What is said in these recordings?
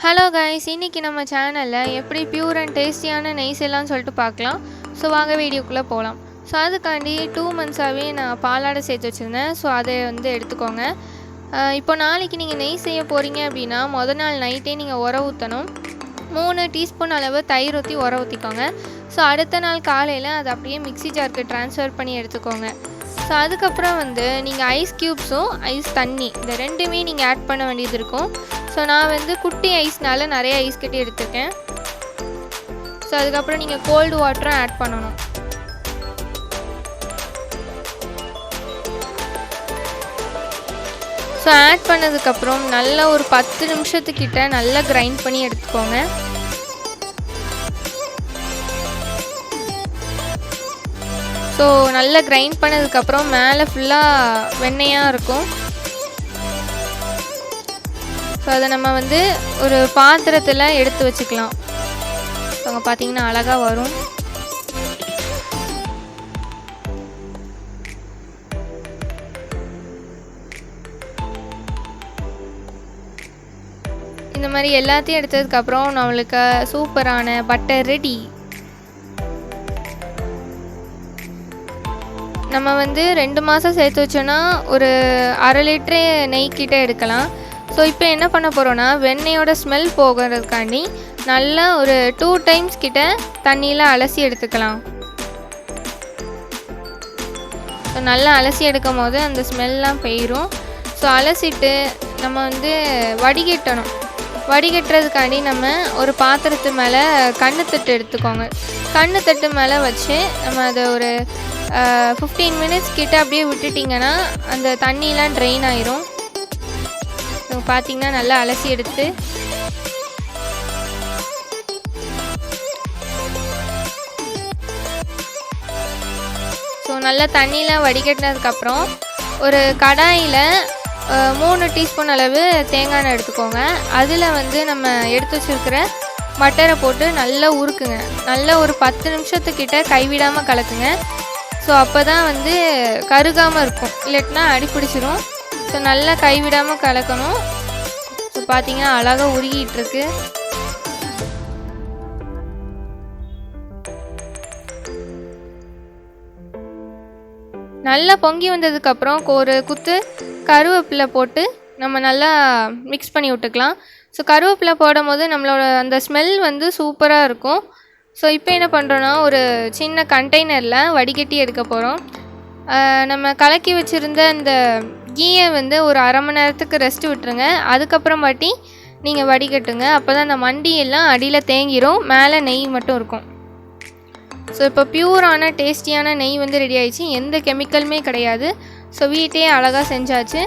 Hello guys, இன்றைக்கி நம்ம சேனலில் எப்படி பியூர் அண்ட் டேஸ்டியான நெய் செய்யலாம்னு சொல்லிட்டு பார்க்கலாம். ஸோ வாங்க வீடியோக்குள்ளே போகலாம். ஸோ அதுக்காண்டி 2 மந்த்ஸாகவே நான் பாலாடை சேர்த்து வச்சுருந்தேன். ஸோ அதை எடுத்துக்கோங்க. இப்போ நாளைக்கு நீங்கள் நெய் செய்ய போகிறீங்க அப்படின்னா நாள் நைட்டே நீங்கள் உர ஊற்றணும். 3 டீஸ்பூன் அளவு தயிர் ஊற்றி உர ஊற்றிக்கோங்க. ஸோ அடுத்த நாள் காலையில் அதை அப்படியே மிக்ஸி ஜாருக்கு ட்ரான்ஸ்ஃபர் பண்ணி எடுத்துக்கோங்க. ஸோ அதுக்கப்புறம் நீங்கள் ஐஸ் க்யூப்ஸும் ஐஸ் தண்ணி இந்த ரெண்டுமே நீங்கள் ஆட் பண்ண வேண்டியது இருக்கும். ஸோ நான் குட்டி ஐஸ்னால நிறைய ஐஸ் கட்டி எடுத்துருக்கேன். ஸோ அதுக்கப்புறம் நீங்கள் கோல்டு வாட்டரும் ஆட் பண்ணணும். ஸோ ஆட் பண்ணதுக்கப்புறம் நல்லா ஒரு 10 நிமிஷத்துக்கிட்ட நல்லா கிரைண்ட் பண்ணி எடுத்துக்கோங்க. ஸோ நல்லா கிரைண்ட் பண்ணதுக்கப்புறம் மேலே ஃபுல்லாக வெண்ணெயாக இருக்கும். ஸோ அதை நம்ம ஒரு பாத்திரத்தில் எடுத்து வச்சுக்கலாம். ஸோ அங்கே பார்த்தீங்கன்னா அழகாக வரும். இந்த மாதிரி எல்லாத்தையும் எடுத்ததுக்கப்புறம் நம்மளுக்கு சூப்பரான பட்டர் ரெடி. நம்ம 2 மாதம் சேர்த்து வச்சோன்னா ஒரு 1/2 லிட்டரு நெய்க்கிட்ட எடுக்கலாம். ஸோ இப்போ என்ன பண்ண போகிறோன்னா வெண்ணெயோட ஸ்மெல் போகிறதுக்காண்டி நல்லா ஒரு 2 டைம்ஸ் கிட்ட தண்ணியில் அலசி எடுத்துக்கலாம். ஸோ நல்லா அலசி எடுக்கும் போது அந்த ஸ்மெல்லாம் போயிடும். ஸோ அலசிட்டு நம்ம வடிகட்டணும். வடிகட்டுறதுக்காண்டி நம்ம ஒரு பாத்திரத்து மேலே கண்ணுத்தட்டு எடுத்துக்கோங்க. கண்ணுத்தட்டு மேலே வச்சு நம்ம அதை ஒரு 15 மினிட்ஸ் கிட்ட அப்படியே விட்டுட்டிங்கன்னா அந்த தண்ணியெலாம் ட்ரெயின் ஆயிரும். பார்த்தீங்கன்னா நல்லா அலசி எடுத்து ஸோ நல்லா தண்ணியில் வடிகட்டினதுக்கப்புறம் ஒரு கடாயில் 3 டீஸ்பூன் அளவு தேங்காய் எண்ணெய் எடுத்துக்கோங்க. அதில் நம்ம எடுத்து வச்சுருக்கிற பட்டரை போட்டு நல்லா உருக்குங்க. நல்லா ஒரு 10 நிமிஷத்துக்கிட்ட கைவிடாமல் கலக்குங்க. ஸோ அப்போ தான் கருகாமல் இருக்கும், இல்லாட்டினா அடி பிடிச்சிரும். ஸோ நல்லா கைவிடாமல் கலக்கணும். ஸோ பார்த்தீங்கன்னா அழகாக உருகிட்டுருக்கு. நல்லா பொங்கி வந்ததுக்கப்புறம் ஒரு குத்து கருவேப்பிலை போட்டு நம்ம நல்லா மிக்ஸ் பண்ணி விட்டுக்கலாம். ஸோ கருவேப்பிலை போடும் போது நம்மளோட அந்த ஸ்மெல் சூப்பராக இருக்கும். ஸோ இப்போ என்ன பண்ணுறோன்னா ஒரு சின்ன கண்டெய்னரில் வடிகட்டி எடுக்க போகிறோம். நம்ம கலக்கி வச்சுருந்த இந்த கீயை ஒரு 1/2 மணி நேரத்துக்கு ரெஸ்ட் விட்டுருங்க. அதுக்கப்புறமாட்டி நீங்கள் வடிகட்டுங்க. அப்போ தான் அந்த மண்டியெல்லாம் அடியில் தேங்கிரும், மேலே நெய் மட்டும் இருக்கும். ஸோ இப்போ பியூரான டேஸ்டியான நெய் ரெடி ஆயிடுச்சு. எந்த கெமிக்கலுமே கிடையாது. ஸோ வீட்டையே அழகாக செஞ்சாச்சு.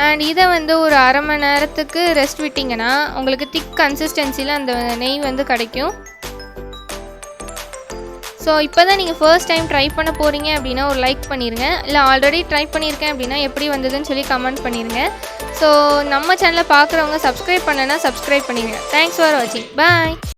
அண்ட் இதை ஒரு 1/2 மணி நேரத்துக்கு ரெஸ்ட் விட்டிங்கன்னா உங்களுக்கு திக் கன்சிஸ்டன்சியில் அந்த நெய் கிடைக்கும். ஸோ இப்போ தான் நீங்கள் ஃபர்ஸ்ட் டைம் ட்ரை பண்ண போகிறீங்க அப்படின்னா ஒரு லைக் பண்ணிடுங்க. இல்லை ஆல்ரெடி ட்ரை பண்ணியிருக்கேன் அப்படின்னா எப்படி வந்ததுன்னு சொல்லி கமெண்ட் பண்ணிடுங்க. ஸோ நம்ம சேனலை பார்க்குறவங்க சப்ஸ்கிரைப் பண்ணலைன்னா சப்ஸ்கிரைப் பண்ணிடுங்க. தேங்க்ஸ் ஃபார் வாட்சிங். பாய்.